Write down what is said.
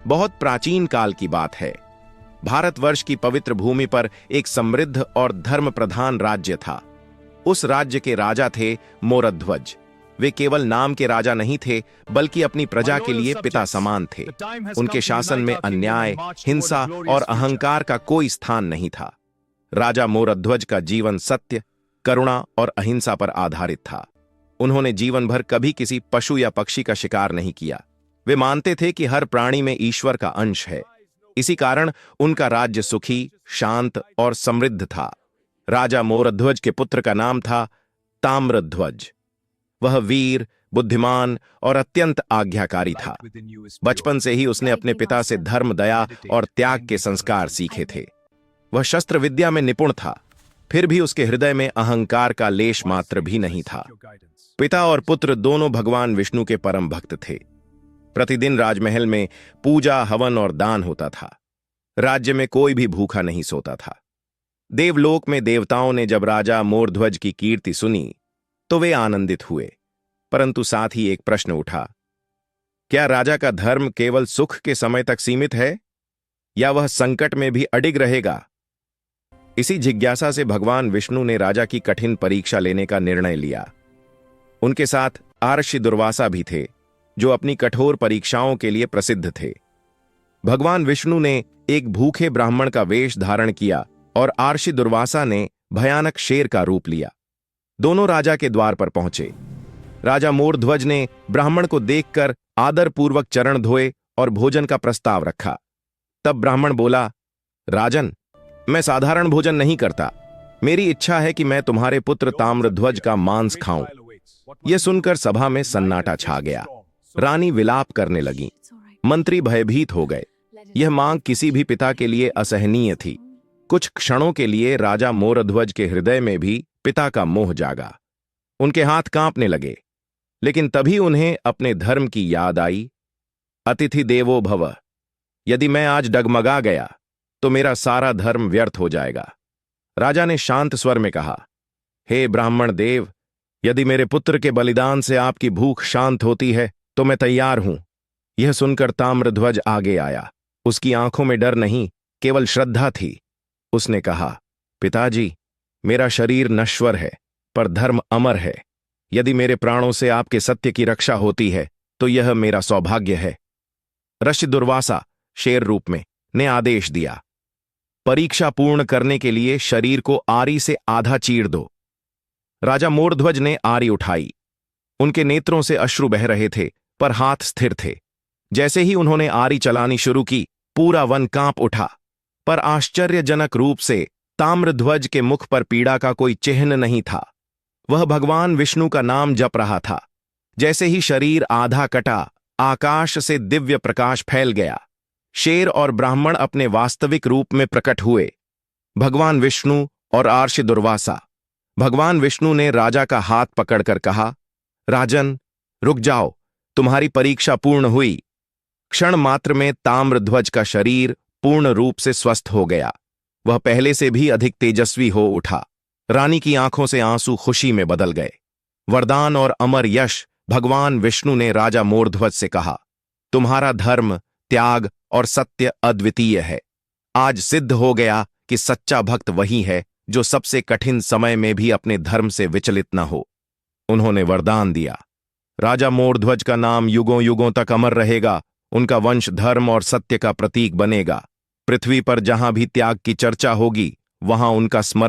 बहुत प्राचीन काल की बात है। भारतवर्ष की पवित्र भूमि पर एक समृद्ध और धर्म प्रधान राज्य था। उस राज्य के राजा थे मोरध्वज। वे केवल नाम के राजा नहीं थे, बल्कि अपनी प्रजा के लिए पिता समान थे। उनके शासन में अन्याय, हिंसा और अहंकार का कोई स्थान नहीं था। राजा मोरध्वज का जीवन सत्य, करुणा और अहिंसा पर आधारित था। उन्होंने जीवन भर कभी किसी पशु या पक्षी का शिकार नहीं किया। वे मानते थे कि हर प्राणी में ईश्वर का अंश है। इसी कारण उनका राज्य सुखी, शांत और समृद्ध था। राजा मोरध्वज के पुत्र का नाम था ताम्रध्वज। वह वीर, बुद्धिमान और अत्यंत आज्ञाकारी था। बचपन से ही उसने अपने पिता से धर्म, दया और त्याग के संस्कार सीखे थे। वह शस्त्र विद्या में निपुण था, फिर भी उसके हृदय में अहंकार का लेश मात्र भी नहीं था। पिता और पुत्र दोनों भगवान विष्णु के परम भक्त थे। प्रतिदिन राजमहल में पूजा, हवन और दान होता था। राज्य में कोई भी भूखा नहीं सोता था। देवलोक में देवताओं ने जब राजा मोरध्वज की कीर्ति सुनी तो वे आनंदित हुए, परंतु साथ ही एक प्रश्न उठा, क्या राजा का धर्म केवल सुख के समय तक सीमित है या वह संकट में भी अडिग रहेगा? इसी जिज्ञासा से भगवान विष्णु ने राजा की कठिन परीक्षा लेने का निर्णय लिया। उनके साथ आर्षि दुर्वासा भी थे, जो अपनी कठोर परीक्षाओं के लिए प्रसिद्ध थे। भगवान विष्णु ने एक भूखे ब्राह्मण का वेश धारण किया और आर्षि दुर्वासा ने भयानक शेर का रूप लिया। दोनों राजा के द्वार पर पहुंचे। राजा मोरध्वज ने ब्राह्मण को देखकर आदरपूर्वक चरण धोए और भोजन का प्रस्ताव रखा। तब ब्राह्मण बोला, राजन, मैं साधारण भोजन नहीं करता। मेरी इच्छा है कि मैं तुम्हारे पुत्र ताम्रध्वज का मांस खाऊं। यह सुनकर सभा में सन्नाटा छा गया। रानी विलाप करने लगी। मंत्री भयभीत हो गए। यह मांग किसी भी पिता के लिए असहनीय थी। कुछ क्षणों के लिए राजा मोरध्वज के हृदय में भी पिता का मोह जागा। उनके हाथ कांपने लगे, लेकिन तभी उन्हें अपने धर्म की याद आई। अतिथि देवो भव। यदि मैं आज डगमगा गया तो मेरा सारा धर्म व्यर्थ हो जाएगा। राजा ने शांत स्वर में कहा, हे ब्राह्मण देव, यदि मेरे पुत्र के बलिदान से आपकी भूख शांत होती है तो मैं तैयार हूं। यह सुनकर ताम्रध्वज आगे आया। उसकी आंखों में डर नहीं, केवल श्रद्धा थी। उसने कहा, पिताजी, मेरा शरीर नश्वर है, पर धर्म अमर है। यदि मेरे प्राणों से आपके सत्य की रक्षा होती है तो यह मेरा सौभाग्य है। ऋषि दुर्वासा, शेर रूप में, ने आदेश दिया, परीक्षा पूर्ण करने के लिए शरीर को आरी से आधा चीर दो। राजा मोरध्वज ने आरी उठाई। उनके नेत्रों से अश्रु बह रहे थे, पर हाथ स्थिर थे। जैसे ही उन्होंने आरी चलानी शुरू की, पूरा वन कांप उठा, पर आश्चर्यजनक रूप से ताम्रध्वज के मुख पर पीड़ा का कोई चिन्ह नहीं था। वह भगवान विष्णु का नाम जप रहा था। जैसे ही शरीर आधा कटा, आकाश से दिव्य प्रकाश फैल गया। शेर और ब्राह्मण अपने वास्तविक रूप में प्रकट हुए, भगवान विष्णु और आर्षि दुर्वासा। भगवान विष्णु ने राजा का हाथ पकड़कर कहा, राजन, रुक जाओ, तुम्हारी परीक्षा पूर्ण हुई। क्षण मात्र में ताम्रध्वज का शरीर पूर्ण रूप से स्वस्थ हो गया। वह पहले से भी अधिक तेजस्वी हो उठा। रानी की आंखों से आंसू खुशी में बदल गए। वरदान और अमर यश भगवान विष्णु ने राजा मोरध्वज से कहा, तुम्हारा धर्म, त्याग और सत्य अद्वितीय है। आज सिद्ध हो गया कि सच्चा भक्त वही है जो सबसे कठिन समय में भी अपने धर्म से विचलित न हो। उन्होंने वरदान दिया, राजा मोरध्वज का नाम युगों युगों तक अमर रहेगा। उनका वंश धर्म और सत्य का प्रतीक बनेगा। पृथ्वी पर जहां भी त्याग की चर्चा होगी, वहां उनका स्मरण